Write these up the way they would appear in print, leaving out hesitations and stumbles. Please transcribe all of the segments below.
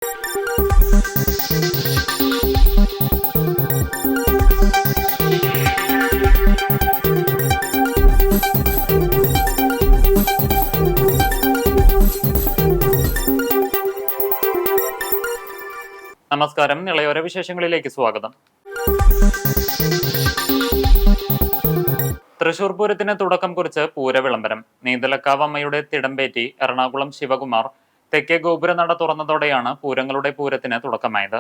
നമസ്കാരം. ഇളയോര വിശേഷങ്ങളിലേക്ക് സ്വാഗതം. തൃശൂർ പൂരത്തിന് തുടക്കം കുറിച്ച് പൂരവിളംബരം. നീന്തലക്കാവ് അമ്മയുടെ തിടമ്പേറ്റി എറണാകുളം ശിവകുമാർ തെക്കേ ഗോപുരനട തുറന്നതോടെയാണ് പൂരങ്ങളുടെ പൂരത്തിന് തുടക്കമായത്.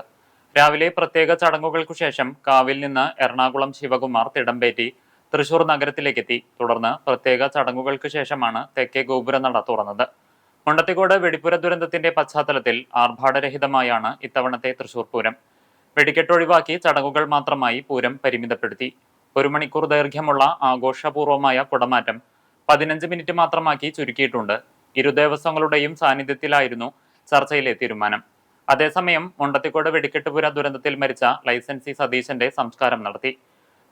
രാവിലെ പ്രത്യേക ചടങ്ങുകൾക്കു ശേഷം കാവിൽ നിന്ന് എറണാകുളം ശിവകുമാർ തിടമ്പേറ്റി തൃശൂർ നഗരത്തിലേക്കെത്തി. തുടർന്ന് പ്രത്യേക ചടങ്ങുകൾക്ക് ശേഷമാണ് തെക്കേ ഗോപുരനട തുറന്നത്. മുണ്ടത്തിക്കോട് വെടിപ്പുര ദുരന്തത്തിന്റെ പശ്ചാത്തലത്തിൽ ആർഭാടരഹിതമായാണ് ഇത്തവണത്തെ തൃശൂർ പൂരം. വെടിക്കെട്ടൊഴിവാക്കി ചടങ്ങുകൾ മാത്രമായി പൂരം പരിമിതപ്പെടുത്തി. 1 മണിക്കൂർ ദൈർഘ്യമുള്ള ആഘോഷപൂർവമായ കുടമാറ്റം 15 മിനിറ്റ് മാത്രമാക്കി ചുരുക്കിയിട്ടുണ്ട്. ഇരു ദേവസ്വങ്ങളുടെയും സാന്നിധ്യത്തിലായിരുന്നു ചർച്ചയിലെ തീരുമാനം. അതേസമയം മുണ്ടത്തിക്കോട് വെടിക്കെട്ടുപുര ദുരന്തത്തിൽ മരിച്ച ലൈസൻസി സതീശന്റെ സംസ്കാരം നടത്തി.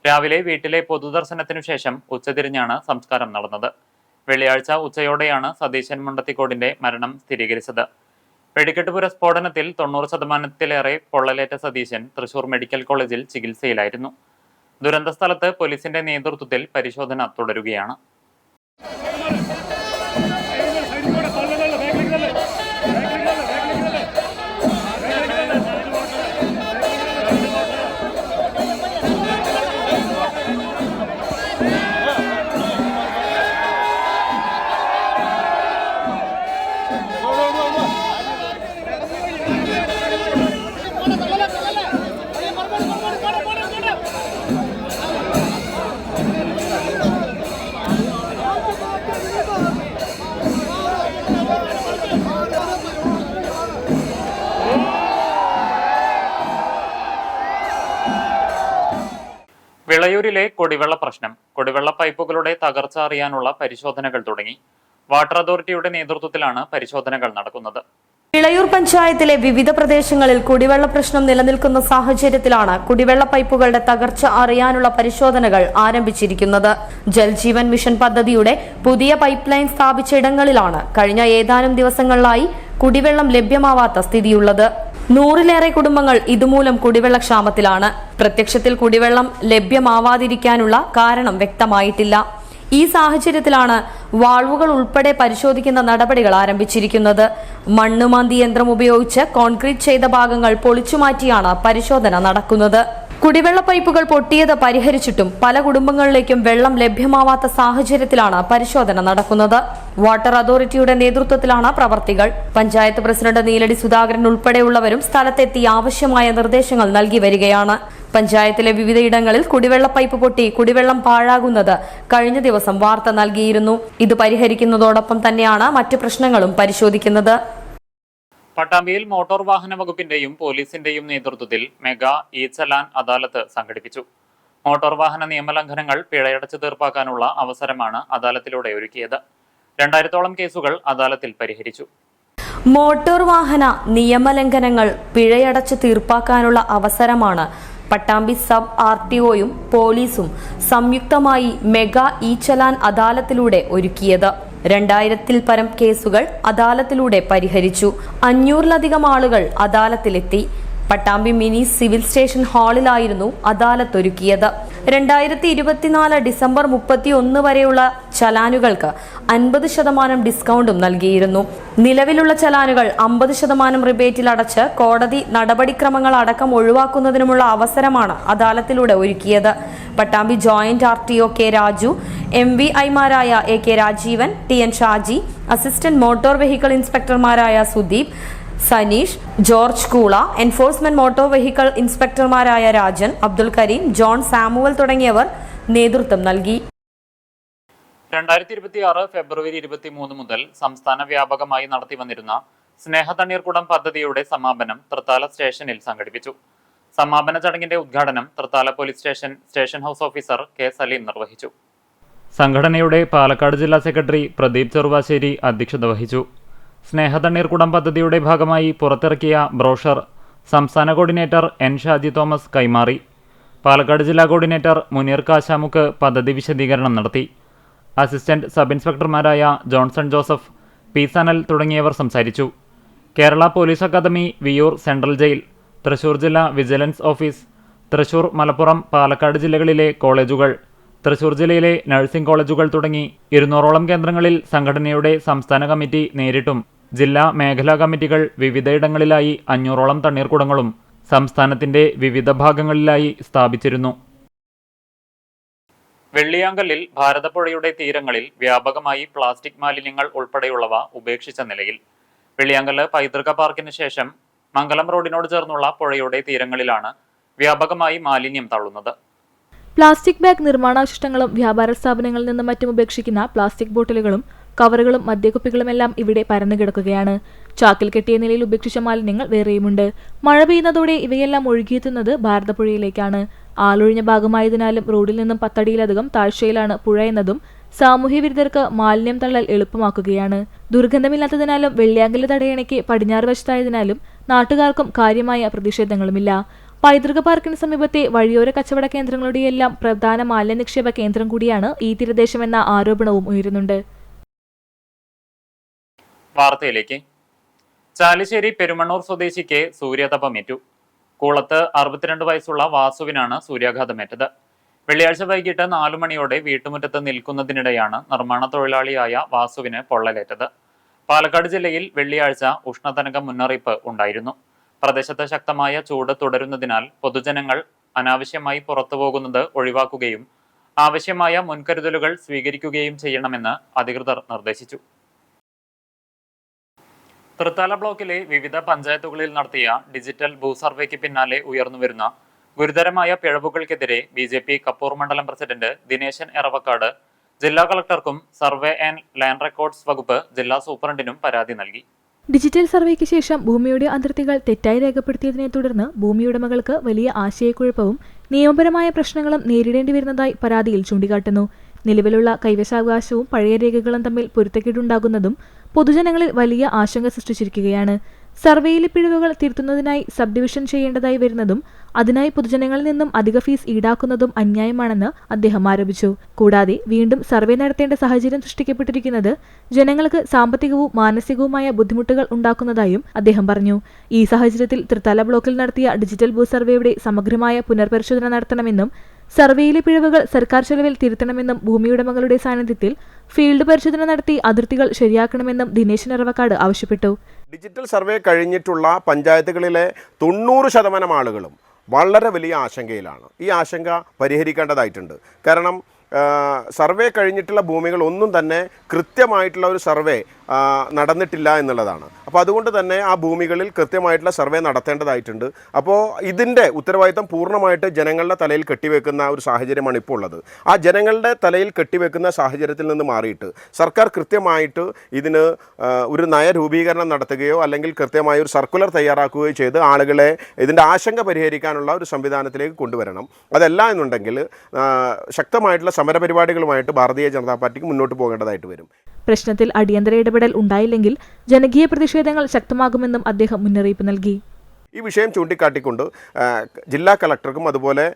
രാവിലെ വീട്ടിലെ പൊതുദർശനത്തിനു ശേഷം ഉച്ചതിരിഞ്ഞാണ് സംസ്കാരം നടന്നത്. വെള്ളിയാഴ്ച ഉച്ചയോടെയാണ് സതീശൻ മുണ്ടത്തിക്കോടിന്റെ മരണം സ്ഥിരീകരിച്ചത്. വെടിക്കെട്ടുപുര സ്ഫോടനത്തിൽ 90% പൊള്ളലേറ്റ സതീശൻ തൃശൂർ മെഡിക്കൽ കോളേജിൽ ചികിത്സയിലായിരുന്നു. ദുരന്ത സ്ഥലത്ത് പോലീസിന്റെ നേതൃത്വത്തിൽ പരിശോധന തുടരുകയാണ്. വിളയൂരിലെ കുടിവെള്ള പ്രശ്നം. കുടിവെള്ള പൈപ്പുകളുടെ തകർച്ച അറിയാനുള്ള പരിശോധനകൾ തുടങ്ങി. വാട്ടർ അതോറിറ്റിയുടെ നേതൃത്വത്തിലാണ് പരിശോധനകൾ നടക്കുന്നത്. വിളയൂർ പഞ്ചായത്തിലെ വിവിധ പ്രദേശങ്ങളിൽ കുടിവെള്ള പ്രശ്നം നിലനിൽക്കുന്ന സാഹചര്യത്തിലാണ് കുടിവെള്ള പൈപ്പുകളുടെ തകർച്ച അറിയാനുള്ള പരിശോധനകൾ ആരംഭിച്ചിരിക്കുന്നത്. ജൽജീവൻ മിഷൻ പദ്ധതിയുടെ പുതിയ പൈപ്പ് ലൈൻ സ്ഥാപിച്ച ഇടങ്ങളിലാണ് കഴിഞ്ഞ ഏതാനും ദിവസങ്ങളിലായി കുടിവെള്ളം ലഭ്യമാവാത്ത സ്ഥിതിയുള്ളത്. 100-ലേറെ കുടുംബങ്ങൾ ഇതുമൂലം കുടിവെള്ളക്ഷാമത്തിലാണ്. പ്രത്യക്ഷത്തിൽ കുടിവെള്ളം ലഭ്യമാവാതിരിക്കാനുള്ള കാരണം വ്യക്തമായിട്ടില്ല. ഈ സാഹചര്യത്തിലാണ് വാൾവുകൾ ഉൾപ്പെടെ പരിശോധിക്കുന്ന നടപടികൾ ആരംഭിച്ചിരിക്കുന്നത്. മണ്ണുമാന്തി യന്ത്രം ഉപയോഗിച്ച് കോൺക്രീറ്റ് ചെയ്ത ഭാഗങ്ങൾ പൊളിച്ചുമാറ്റിയാണ് പരിശോധന നടക്കുന്നത്. കുടിവെള്ള പൈപ്പുകൾ പൊട്ടിയത് പരിഹരിച്ചിട്ടും പല കുടുംബങ്ങളിലേക്കും വെള്ളം ലഭ്യമാവാത്ത സാഹചര്യത്തിലാണ് പരിശോധന നടക്കുന്നത്. വാട്ടർ അതോറിറ്റിയുടെ നേതൃത്വത്തിലാണ് പ്രവർത്തികൾ. പഞ്ചായത്ത് പ്രസിഡന്റ് നീലടി സുധാകരൻ ഉൾപ്പെടെയുള്ളവരും സ്ഥലത്തെത്തി ആവശ്യമായ നിർദ്ദേശങ്ങൾ നൽകി വരികയാണ്. പഞ്ചായത്തിലെ വിവിധയിടങ്ങളിൽ കുടിവെള്ള പൈപ്പ് പൊട്ടി കുടിവെള്ളം പാഴാകുന്നത് കഴിഞ്ഞ ദിവസം വാർത്ത നൽകിയിരുന്നു. ഇത് പരിഹരിക്കുന്നതോടൊപ്പം തന്നെയാണ് മറ്റു പ്രശ്നങ്ങളും പരിശോധിക്കുന്നത്. പട്ടാമ്പിയിൽ മോട്ടോർ വാഹന വകുപ്പിന്റെയും പോലീസിന്റെയും നേതൃത്വത്തിൽ മെഗാ ഇ ചലാൻ അദാലത്ത് സംഘടിപ്പിച്ചു. മോട്ടോർ വാഹന നിയമലംഘനങ്ങൾ പിഴയടച്ച് തീർപ്പാക്കാനുള്ള അവസരമാണ് അദാലത്തിലൂടെ ഒരുക്കിയത്. 2000-ഓളം കേസുകൾ അദാലത്തിൽ പരിഹരിച്ചു. മോട്ടോർ വാഹന നിയമലംഘനങ്ങൾ പിഴയടച്ച് തീർപ്പാക്കാനുള്ള അവസരമാണ് പട്ടാമ്പി സബ് RTOയും പോലീസും സംയുക്തമായി മെഗാ ഇ ചലാൻ അദാലത്തിലൂടെ ഒരുക്കിയത്. 2000-ൽ പരം കേസുകൾ അദാലത്തിലൂടെ പരിഹരിച്ചു. 500-ലധികം ആളുകൾ അദാലത്തിലെത്തി. പട്ടാമ്പി മിനി സിവിൽ സ്റ്റേഷൻ ഹാളിലായിരുന്നു അദാലത്ത് ഒരുക്കിയത്. 2024 ഡിസംബർ 31 വരെയുള്ള ചലാനുകൾക്ക് 50% ഡിസ്കൗണ്ടും നൽകിയിരുന്നു. നിലവിലുള്ള ചലാനുകൾ 50% റിബേറ്റിൽ അടച്ച് കോടതി നടപടിക്രമങ്ങൾ അടക്കം ഒഴിവാക്കുന്നതിനുമുള്ള അവസരമാണ് അദാലത്തിലൂടെ ഒരുക്കിയത്. Pattambi joint RTO K Raju, MVIമാരായ AK Rajeevan, TN Shaji, assistant motor vehicle ഇൻസ്പെക്ടർമാരായ Sudeep, Saneesh, George Koola, enforcement motor vehicle ഇൻസ്പെക്ടർമാരായ രാജൻ, അബ്ദുൽ കരീം, ജോൺ സാമുവൽ തുടങ്ങിയവർ നേതൃത്വം നൽകി. 2026 ഫെബ്രുവരി 23 മുതൽ സംസ്ഥാന വ്യാപകമായി നടത്തിവന്നിരുന്ന സ്നേഹതണ്ണീർക്കുടം പദ്ധതിയുടെ സമാപനം തൃത്താല സ്റ്റേഷനിൽ സംഘടിപ്പിച്ചു. സമാപന ചടങ്ങിന്റെ ഉദ്ഘാടനം Thrithala police station house officer K Saleem നിർവഹിച്ചു. സംഘടനയുടെ പാലക്കാട് ജില്ലാ സെക്രട്ടറി പ്രദീപ് ചെറുവാശ്ശേരി അധ്യക്ഷത വഹിച്ചു. സ്നേഹതണ്ണീർക്കുടം പദ്ധതിയുടെ ഭാഗമായി പുറത്തിറക്കിയ ബ്രോഷർ സംസ്ഥാന കോർഡിനേറ്റർ N ഷാജി തോമസ് കൈമാറി. പാലക്കാട് ജില്ലാ കോർഡിനേറ്റർ മുനീർ കാശാമുക്ക് പദ്ധതി വിശദീകരണം നടത്തി. അസിസ്റ്റന്റ് സബ് ഇൻസ്പെക്ടർമാരായ ജോൺസൺ ജോസഫ്, P സനൽ തുടങ്ങിയവർ സംസാരിച്ചു. Kerala police academy, Viyyur central jail, Thrissur ജില്ലാ വിജിലൻസ് ഓഫീസ്, തൃശൂർ, മലപ്പുറം, പാലക്കാട് ജില്ലകളിലെ കോളേജുകൾ, തൃശൂർ ജില്ലയിലെ നഴ്സിംഗ് കോളേജുകൾ തുടങ്ങി 200ഓളം കേന്ദ്രങ്ങളിൽ സംഘടനയുടെ സംസ്ഥാന കമ്മിറ്റി നേരിട്ടും ജില്ലാ മേഖലാ കമ്മിറ്റികൾ വിവിധയിടങ്ങളിലായി 500ഓളം തണ്ണീർക്കുടങ്ങളും സംസ്ഥാനത്തിന്റെ വിവിധ ഭാഗങ്ങളിലായി സ്ഥാപിച്ചിരുന്നു. വെള്ളിയാങ്കല്ലിൽ ഭാരതപ്പുഴയുടെ തീരങ്ങളിൽ വ്യാപകമായി പ്ലാസ്റ്റിക് മാലിന്യങ്ങൾ ഉൾപ്പെടെയുള്ളവ ഉപേക്ഷിച്ച നിലയിൽ. വെള്ളിയാങ്കല്ല് പൈതൃക പാർക്കിന് ശേഷം മംഗലം റോഡിനോട് ചേർന്നുള്ള പുഴയുടെ തീരങ്ങളിലാണ് വ്യാപകമായി മാലിന്യം തള്ളുന്നത്. പ്ലാസ്റ്റിക് ബാഗ്, നിർമ്മാണാവശിഷ്ടങ്ങളും വ്യാപാര സ്ഥാപനങ്ങളിൽ നിന്നും മറ്റും ഉപേക്ഷിക്കുന്ന പ്ലാസ്റ്റിക് ബോട്ടിലുകളും കവറുകളും മദ്യക്കുപ്പികളുമെല്ലാം ഇവിടെ പരന്നു കിടക്കുകയാണ്. ചാക്കിൽ കെട്ടിയ നിലയിൽ ഉപേക്ഷിച്ച മാലിന്യങ്ങൾ വേറെയുമുണ്ട്. മഴ പെയ്യുന്നതോടെ ഇവയെല്ലാം ഒഴുകിയെത്തുന്നത് ഭാരതപ്പുഴയിലേക്കാണ്. ആളൊഴിഞ്ഞ ഭാഗമായതിനാലും റോഡിൽ നിന്നും 10 അടിയിലധികം താഴ്ചയിലാണ് പുഴ എന്നതും സാമൂഹ്യ വിരുദ്ധർക്ക് മാലിന്യം തള്ളൽ എളുപ്പമാക്കുകയാണ്. ദുർഗന്ധമില്ലാത്തതിനാലും വെള്ളിയാങ്കല്ല് തടയണയ്ക്ക് പടിഞ്ഞാറ് വശത്തായതിനാലും നാട്ടുകാർക്കും കാര്യമായ പ്രതിഷേധങ്ങളുമില്ല. പൈതൃക പാർക്കിന് സമീപത്തെ വഴിയോര കച്ചവട കേന്ദ്രങ്ങളുടെയെല്ലാം പ്രധാന മാലിന്യ നിക്ഷേപ കേന്ദ്രം കൂടിയാണ് ഈ തീരദേശമെന്ന ആരോപണവും ഉയരുന്നുണ്ട്. വാർത്തയിലേക്ക്. ചാലിശ്ശേരി പെരുമണ്ണൂർ സ്വദേശിക്ക് സൂര്യതപമേറ്റു. കൂളത്ത് 62 വയസ്സുള്ള വാസുവിനാണ് സൂര്യാഘാതമേറ്റത്. വെള്ളിയാഴ്ച വൈകിട്ട് 4 മണിയോടെ വീട്ടുമുറ്റത്ത് നിൽക്കുന്നതിനിടെയാണ് നിർമ്മാണ തൊഴിലാളിയായ വാസുവിന് പൊള്ളലേറ്റത്. പാലക്കാട് ജില്ലയിൽ വെള്ളിയാഴ്ച ഉഷ്ണതരംഗ മുന്നറിയിപ്പ് ഉണ്ടായിരുന്നു. പ്രദേശത്ത് ശക്തമായ ചൂട് തുടരുന്നതിനാൽ പൊതുജനങ്ങൾ അനാവശ്യമായി പുറത്തുപോകുന്നത് ഒഴിവാക്കുകയും ആവശ്യമായ മുൻകരുതലുകൾ സ്വീകരിക്കുകയും ചെയ്യണമെന്ന് അധികൃതർ നിർദ്ദേശിച്ചു. തൃത്താല ബ്ലോക്കിലെ വിവിധ പഞ്ചായത്തുകളിൽ നടത്തിയ ഡിജിറ്റൽ ഭൂസർവേക്ക് പിന്നാലെ ഉയർന്നുവരുന്ന ഗുരുതരമായ പിഴവുകൾക്കെതിരെ BJP കപ്പൂർ മണ്ഡലം പ്രസിഡന്റ് ദിനേശൻ എറവക്കാട് ജില്ലാ കളക്ടർക്കും സർവേ ആൻഡ് ലാൻഡ് റെക്കോർഡ്സ് വകുപ്പ് ജില്ലാ സൂപ്രണ്ടിനും പരാതി നൽകി. ഡിജിറ്റൽ സർവേക്ക് ശേഷം ഭൂമിയുടെ അതിർത്തികൾ തെറ്റായി രേഖപ്പെടുത്തിയതിനെ തുടർന്ന് ഭൂമിയുടമകൾക്ക് വലിയ ആശയക്കുഴപ്പവും നിയമപരമായ പ്രശ്നങ്ങളും നേരിടേണ്ടി വരുന്നതായി പരാതിയിൽ ചൂണ്ടിക്കാട്ടുന്നു. നിലവിലുള്ള കൈവശാവകാശവും പഴയ രേഖകളും തമ്മിൽ പൊരുത്തക്കേടുണ്ടാകുന്നതും പൊതുജനങ്ങളിൽ വലിയ ആശങ്ക സൃഷ്ടിച്ചിരിക്കുകയാണ്. സർവേയിലെ പിഴവുകൾ തിരുത്തുന്നതിനായി സബ് ഡിവിഷൻ ചെയ്യേണ്ടതായി വരുന്നതും അതിനായി പൊതുജനങ്ങളിൽ നിന്നും അധിക ഫീസ് ഈടാക്കുന്നതും അന്യായമാണെന്ന് അദ്ദേഹം ആരോപിച്ചു. കൂടാതെ വീണ്ടും സർവേ നടത്തേണ്ട സാഹചര്യം സൃഷ്ടിക്കപ്പെട്ടിരിക്കുന്നത് ജനങ്ങൾക്ക് സാമ്പത്തികവും മാനസികവുമായ ബുദ്ധിമുട്ടുകൾ ഉണ്ടാക്കുന്നതായും അദ്ദേഹം പറഞ്ഞു. ഈ സാഹചര്യത്തിൽ തൃത്താല ബ്ലോക്കിൽ നടത്തിയ ഡിജിറ്റൽ ഭൂ സർവേയുടെ സമഗ്രമായ പുനർപരിശോധന നടത്തണമെന്നും സർവേയിലെ പിഴവുകൾ സർക്കാർ ചെലവിൽ തിരുത്തണമെന്നും ഭൂമിയുടമകളുടെ സാന്നിധ്യത്തിൽ ഫീൽഡ് പരിശോധന നടത്തി അതിർത്തികൾ ശരിയാക്കണമെന്നും ദിനേശൻ എറവക്കാട് ആവശ്യപ്പെട്ടു. ഡിജിറ്റൽ സർവേ കഴിഞ്ഞിട്ടുള്ള പഞ്ചായത്തുകളിലെ 90% ആളുകളും വളരെ വലിയ ആശങ്കയിലാണ്. ഈ ആശങ്ക പരിഹരിക്കേണ്ടതായിട്ടുണ്ട്. കാരണം സർവേ കഴിഞ്ഞിട്ടുള്ള ഭൂമികൾ ഒന്നും തന്നെ കൃത്യമായിട്ടുള്ള ഒരു സർവേ നടന്നിട്ടില്ല എന്നുള്ളതാണ്. അപ്പോൾ അതുകൊണ്ട് തന്നെ ആ ഭൂമികളിൽ കൃത്യമായിട്ടുള്ള സർവേ നടത്തേണ്ടതായിട്ടുണ്ട്. അപ്പോൾ ഇതിൻ്റെ ഉത്തരവാദിത്തം പൂർണ്ണമായിട്ട് ജനങ്ങളുടെ തലയിൽ കെട്ടിവെക്കുന്ന ഒരു സാഹചര്യമാണ് ഇപ്പോൾ ഉള്ളത്. ആ ജനങ്ങളുടെ തലയിൽ കെട്ടിവെക്കുന്ന സാഹചര്യത്തിൽ നിന്ന് മാറിയിട്ട് സർക്കാർ കൃത്യമായിട്ട് ഇതിന് ഒരു നയരൂപീകരണം നടത്തുകയോ അല്ലെങ്കിൽ കൃത്യമായ ഒരു സർക്കുലർ തയ്യാറാക്കുകയോ ചെയ്ത് ആളുകളെ ഇതിൻ്റെ ആശങ്ക പരിഹരിക്കാനുള്ള ഒരു സംവിധാനത്തിലേക്ക് കൊണ്ടുവരണം. അതല്ല എന്നുണ്ടെങ്കിൽ ശക്തമായിട്ടുള്ള സമരപരിപാടികളുമായിട്ട് ഭാരതീയ ജനതാ പാർട്ടിക്ക് മുന്നോട്ട് പോകേണ്ടതായിട്ട് വരും. പ്രശ്നത്തിൽ അടിയന്തര ഇടപെടൽ ഉണ്ടായില്ലെങ്കിൽ ജനകീയ പ്രതിഷേധങ്ങൾ ശക്തമാകുമെന്നും അദ്ദേഹം മുന്നറിയിപ്പ് നൽകി. ഈ വിഷയം ചൂണ്ടിക്കാട്ടിക്കൊണ്ട് ജില്ലാ കളക്ടർക്കും അതുപോലെ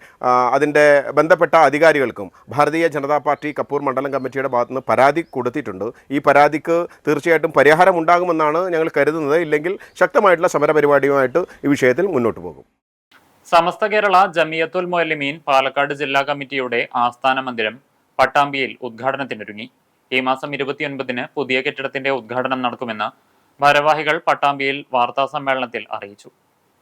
അതിൻ്റെ ബന്ധപ്പെട്ട അധികാരികൾക്കും ഭാരതീയ ജനതാ പാർട്ടി കപ്പൂർ മണ്ഡലം കമ്മിറ്റിയുടെ ഭാഗത്തുനിന്ന് പരാതി കൊടുത്തിട്ടുണ്ട്. ഈ പരാതിക്ക് തീർച്ചയായിട്ടും പരിഹാരം ഉണ്ടാകുമെന്നാണ് ഞങ്ങൾ കരുതുന്നത്. ഇല്ലെങ്കിൽ ശക്തമായിട്ടുള്ള സമരപരിപാടിയുമായിട്ട് ഈ വിഷയത്തിൽ മുന്നോട്ട് പോകും. സമസ്ത കേരള ജമിയത്തുൽ മുഅല്ലിമീൻ പാലക്കാട് ജില്ലാ കമ്മിറ്റിയുടെ ആസ്ഥാന മന്ദിരം പട്ടാമ്പിയിൽ ഉദ്ഘാടനത്തിനൊരുങ്ങി. ഈ മാസം 29-ന് പുതിയ കെട്ടിടത്തിന്റെ ഉദ്ഘാടനം നടക്കുമെന്ന് ഭാരവാഹികൾ പട്ടാമ്പിയിൽ വാർത്താ സമ്മേളനത്തിൽ അറിയിച്ചു.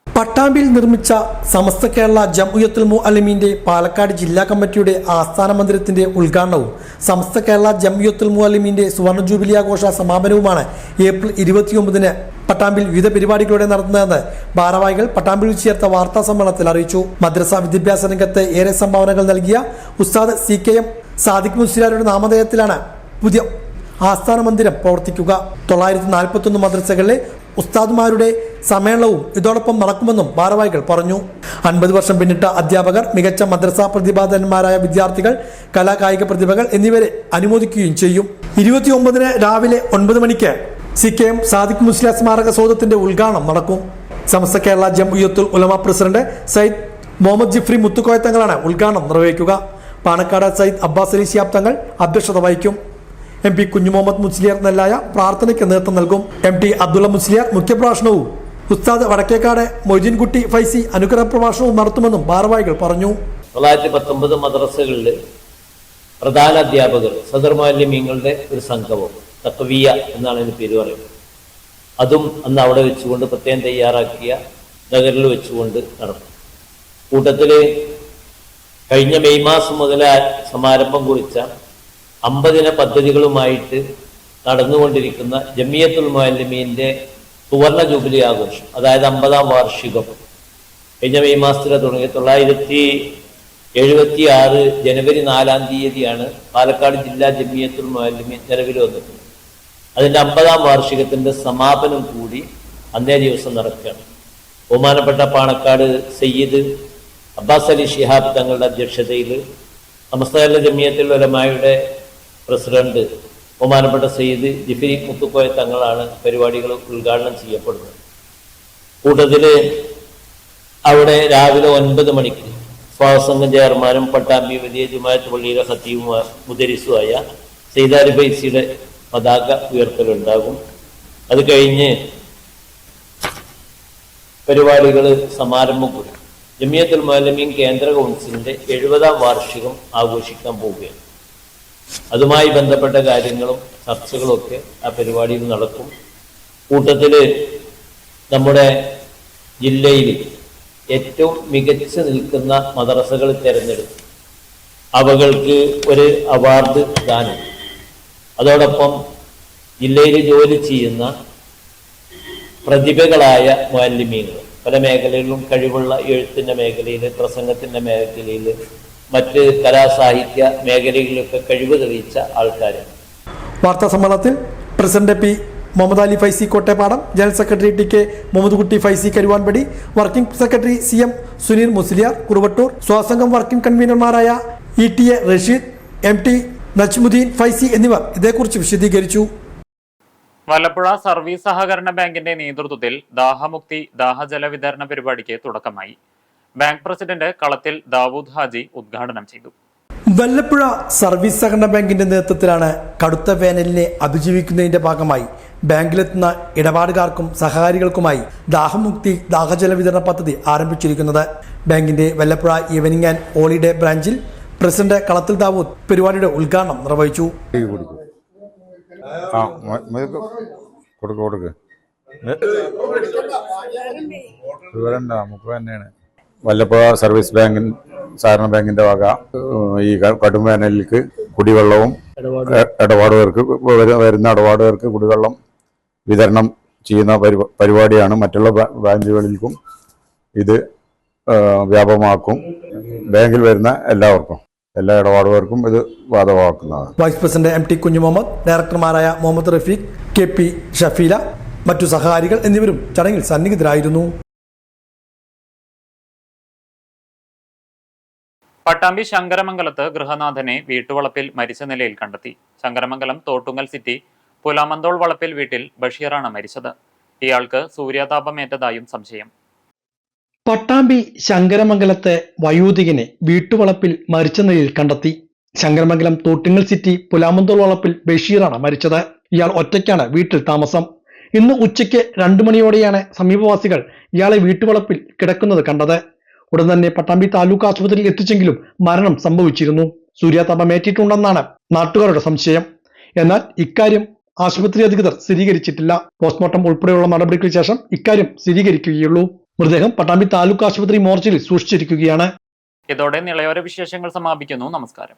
പട്ടാമ്പിയിൽ നിർമ്മിച്ച സമസ്ത കേരള ജംഇയ്യത്തുൽ മുഅല്ലിമീന്റെ പാലക്കാട് ജില്ലാ കമ്മിറ്റിയുടെ ആസ്ഥാന മന്ദിരത്തിന്റെ ഉദ്ഘാടനവും സമസ്ത കേരള ജംഇയ്യത്തുൽ മുഅല്ലിമീന്റെ സുവർണ്ണ ജൂബിലി ആഘോഷ സമാപനവുമാണ് ഏപ്രിൽ 29-ന് പട്ടാമ്പിൽ വിവിധ പരിപാടികളോടെ നടത്തുന്നതെന്ന് ഭാരവാഹികൾ പട്ടാമ്പിൽ വെച്ച് ചേർത്ത വാർത്താ സമ്മേളനത്തിൽ അറിയിച്ചു. മദ്രസ വിദ്യാഭ്യാസ രംഗത്ത് ഏറെ സംഭാവനകൾ നൽകിയ ഉസ്താദ് CKM സാദിഖ് മുസ്ലിയാരുടെ നാമധേയത്തിലാണ് പുതിയ ആസ്ഥാന മന്ദിരം പ്രവർത്തിക്കുക. 941 മദ്രസകളിലെ ഉസ്താദുമാരുടെ സമ്മേളനവും ഇതോടൊപ്പം നടക്കുമെന്നും ഭാരവാഹികൾ പറഞ്ഞു. 50 വർഷം പിന്നിട്ട അധ്യാപകർ, മികച്ച മദ്രസ പ്രതിഭാധനന്മാരായ വിദ്യാർത്ഥികൾ, കലാകായിക പ്രതിഭകൾ എന്നിവരെ അനുമോദിക്കുകയും ചെയ്യും. 29-ന് രാവിലെ 9 മണിക്ക് CKM സാദിഖ് മുസ്ലിയാർ സ്മാരക സൗധത്തിന്റെ ഉദ്ഘാടനം നടക്കും. സമസ്ത കേരള ജംഇയ്യത്തുൽ ഉലമ പ്രസിഡന്റ് സയ്യിദ് മുഹമ്മദ് ജിഫ്രി മുത്തുക്കോയ തങ്ങളാണ് ഉദ്ഘാടനം നിർവഹിക്കുക. പാണക്കാട് സയ്യിദ് അബ്ബാസ് അലി ശിഹാബ് തങ്ങൾ അധ്യക്ഷത വഹിക്കും. MP കുഞ്ഞുമുഹമ്മദ് മുസ്ലിയാർ നെല്ലായ പ്രാർത്ഥനയ്ക്ക് നേതൃത്വം നൽകും. MT അബ്ദുള്ള മുസ്ലിയാർ മുഖ്യപ്രഭാഷണവും ഉസ്താദ് വടക്കേക്കാട് മൊയ്തീൻകുട്ടി ഫൈസി അനുഗ്രഹ പ്രഭാഷണവും നടത്തുമെന്നും ഭാരവാഹികൾ പറഞ്ഞു. 919 മദ്രസകളിൽ പ്രധാന അധ്യാപകർ സദർ മുഅല്ലിമീങ്ങളുടെ ഒരു സംഘവും തഖ്വിയ എന്നാണ് അതിന് പേര് പറയുന്നത്. അതും അന്ന് അവിടെ വെച്ചുകൊണ്ട് പ്രത്യേകം തയ്യാറാക്കിയ നഗറിൽ വെച്ചുകൊണ്ട് നടന്നു. കൂട്ടത്തിൽ കഴിഞ്ഞ മെയ് മാസം മുതൽ സമാരംഭം കുറിച്ച 50 പദ്ധതികളുമായിട്ട് നടന്നുകൊണ്ടിരിക്കുന്ന ജമിയത്തുൽ മുഅല്ലിമീൻ്റെ സുവർണ ജൂബിലി ആഘോഷം, അതായത് 50-ാം വാർഷികം കഴിഞ്ഞ മെയ് മാസത്തിൽ തുടങ്ങി 1976 ജനുവരി 4-ാം തീയതിയാണ് പാലക്കാട് ജില്ലാ ജമിയത്തുൽ മുഅല്ലിമീൻ നിലവിൽ വന്നിട്ടുള്ളത്. അതിൻ്റെ 50-ാം വാർഷികത്തിൻ്റെ സമാപനം കൂടി അന്നേ ദിവസം നടക്കുകയാണ്. ബഹുമാനപ്പെട്ട പാണക്കാട് സയ്യിദ് അബ്ബാസ് അലി ശിഹാബ് തങ്ങളുടെ അധ്യക്ഷതയിൽ സമസ്ത കേരള ജമിയത്തുൽ ഉലമായുടെ പ്രസിഡന്റ് ബഹുമാനപ്പെട്ട സയ്യിദ് ജിഫിരി മുത്തുക്കോയ തങ്ങളാണ് പരിപാടികൾ ഉദ്ഘാടനം ചെയ്യപ്പെടുന്നത്. കൂട്ടത്തിൽ അവിടെ രാവിലെ 9 മണിക്ക് സ്വാഗതസംഘം ചെയർമാനും പട്ടാമ്പി വലിയ ജുമാഅത്ത് പള്ളിയിലെ ഖത്തീബും മുദരിസുമായ സയ്യിദ് ഫൈസിയുടെ പതാക ഉയർത്തലുണ്ടാകും. അത് കഴിഞ്ഞ് പരിപാടികൾ സമാരംഭം കൂടി. ജമിയത്തുൽ മുഅല്ലിമീൻ കേന്ദ്ര കൗൺസിലിൻ്റെ 70-ാം വാർഷികം ആഘോഷിക്കാൻ പോവുകയാണ്. അതുമായി ബന്ധപ്പെട്ട കാര്യങ്ങളും ചർച്ചകളൊക്കെ ആ പരിപാടിയിൽ നടക്കും. കൂട്ടത്തിൽ നമ്മുടെ ജില്ലയിൽ ഏറ്റവും മികച്ച് നിൽക്കുന്ന മദ്രസകൾ തിരഞ്ഞെടുത്ത് അവകൾക്ക് ഒരു അവാർഡ് ദാനം, അതോടൊപ്പം ജില്ലയിൽ ജോലി ചെയ്യുന്ന പ്രതിഭകളായ മുഅല്ലിമീങ്ങൾ പല മേഖലകളിലും കഴിവുള്ള എഴുത്തിൻ്റെ മേഖലയിൽ, പ്രസംഗത്തിൻ്റെ മേഖലയിൽ, മറ്റ് കലാസാഹിത്യ മേഖലകളിലൊക്കെ കഴിവ് തെളിയിച്ച ആൾക്കാരാണ്. വാർത്താ സമ്മേളനത്തിൽ president P Muhammad Ali Faizy Kottappadam, general secretary TK Muhammad Kutty Faizy Karuvanpadi, working secretary CM Suneer Musliyar Kuruvattoor, Swasangham working കൺവീനർമാരായ ETA റഷീദ്, MT നജ്മുദ്ദീൻ ഫൈസി എന്നിവർ ഇതേക്കുറിച്ച് വിശദീകരിച്ചു. വല്ലപ്പുഴ സർവീസ് സഹകരണ ബാങ്കിന്റെ നേതൃത്വത്തിൽ ദാഹമുക്തി ദാഹജല വിതരണ പരിപാടിക്ക് തുടക്കമായി. ബാങ്ക് പ്രസിഡന്റ് കളത്തിൽ ദാവൂദ് ഹാജി ഉദ്ഘാടനം ചെയ്തു. വല്ലപ്പുഴ സർവീസ് സഹകരണ ബാങ്കിന്റെ നേതൃത്വത്തിലാണ് കടുത്ത വേനലിനെ അതിജീവിക്കുന്നതിന്റെ ഭാഗമായി ബാങ്കിലെത്തുന്ന ഇടപാടുകാർക്കും സഹകാരികൾക്കുമായി ദാഹമുക്തി ദാഹജല വിതരണ പദ്ധതി ആരംഭിച്ചിരിക്കുന്നത്. ബാങ്കിന്റെ വല്ലപ്പുഴ ഈവനിംഗ് ആൻഡ് ഹോളിഡേ ബ്രാഞ്ചിൽ പ്രസിഡന്റ് കളത്തിൽ ദാവൂദ് പരിപാടിയുടെ ഉദ്ഘാടനം നിർവഹിച്ചു. വല്ലപ്പുഴ സർവീസ് ബാങ്ക് സഹകരണ ബാങ്കിന്റെ വക ഈ കടും വേനലിലേക്ക് കുടിവെള്ളവും ഇടപാടുകാർക്ക് വരുന്ന ഇടപാടുകാർക്ക് കുടിവെള്ളം വിതരണം ചെയ്യുന്ന പരിപാടിയാണ്. മറ്റുള്ള ബ്രാഞ്ചുകളിലേക്കും ഇത് വ്യാപകമാക്കും. ബാങ്കിൽ വരുന്ന എല്ലാവർക്കും, എല്ലാ ഇടപാടുകാർക്കും ഇത് ബാധകമാക്കുന്നതാണ്. വൈസ് പ്രസിഡന്റ് MT കുഞ്ഞുമുഹമ്മദ്, ഡയറക്ടർമാരായ മുഹമ്മദ് റഫീഖ്, KP ഷഫീല, മറ്റു സഹകാരികൾ എന്നിവരും ചടങ്ങിൽ സന്നിഹിതരായിരുന്നു. പട്ടാമ്പി ശങ്കരമംഗലത്ത് ഗൃഹനാഥനെ വീട്ടുവളപ്പിൽ മരിച്ച നിലയിൽ കണ്ടെത്തി. ശങ്കരമംഗലം തോട്ടുങ്ങൽ സിറ്റി പുലാമന്തോൾ വളപ്പിൽ വീട്ടിൽ ബഷീറാണ് മരിച്ചത്. ഇയാൾക്ക് സൂര്യാതാപമേറ്റതായും സംശയം. പട്ടാമ്പി ശങ്കരമംഗലത്തെ വയോധികനെ വീട്ടുവളപ്പിൽ മരിച്ച നിലയിൽ കണ്ടെത്തി. ശങ്കരമംഗലം തോട്ടുങ്ങൽ സിറ്റി പുലാമന്തോൾ വളപ്പിൽ ബഷീറാണ് മരിച്ചത്. ഇയാൾ ഒറ്റയ്ക്കാണ് വീട്ടിൽ താമസം. ഇന്ന് ഉച്ചയ്ക്ക് 2 മണിയോടെയാണ് സമീപവാസികൾ ഇയാളെ വീട്ടുവളപ്പിൽ കിടക്കുന്നത് കണ്ടത്. ഉടൻ തന്നെ പട്ടാമ്പി താലൂക്ക് ആശുപത്രിയിൽ എത്തിച്ചെങ്കിലും മരണം സംഭവിച്ചിരുന്നു. സൂര്യാതാപമേറ്റിട്ടുണ്ടെന്നാണ് നാട്ടുകാരുടെ സംശയം. എന്നാൽ ഇക്കാര്യം ആശുപത്രി അധികൃതർ സ്ഥിരീകരിച്ചിട്ടില്ല. പോസ്റ്റ്മോർട്ടം ഉൾപ്പെടെയുള്ള നടപടികൾക്ക് ശേഷം ഇക്കാര്യം സ്ഥിരീകരിക്കുകയുള്ളൂ. മൃതദേഹം പട്ടാമ്പി താലൂക്ക് ആശുപത്രി മോർച്ചറിയിൽ സൂക്ഷിച്ചിരിക്കുകയാണ്. ഇതോടെ നിളയോര വിശേഷങ്ങൾ സമാപിക്കുന്നു. നമസ്കാരം.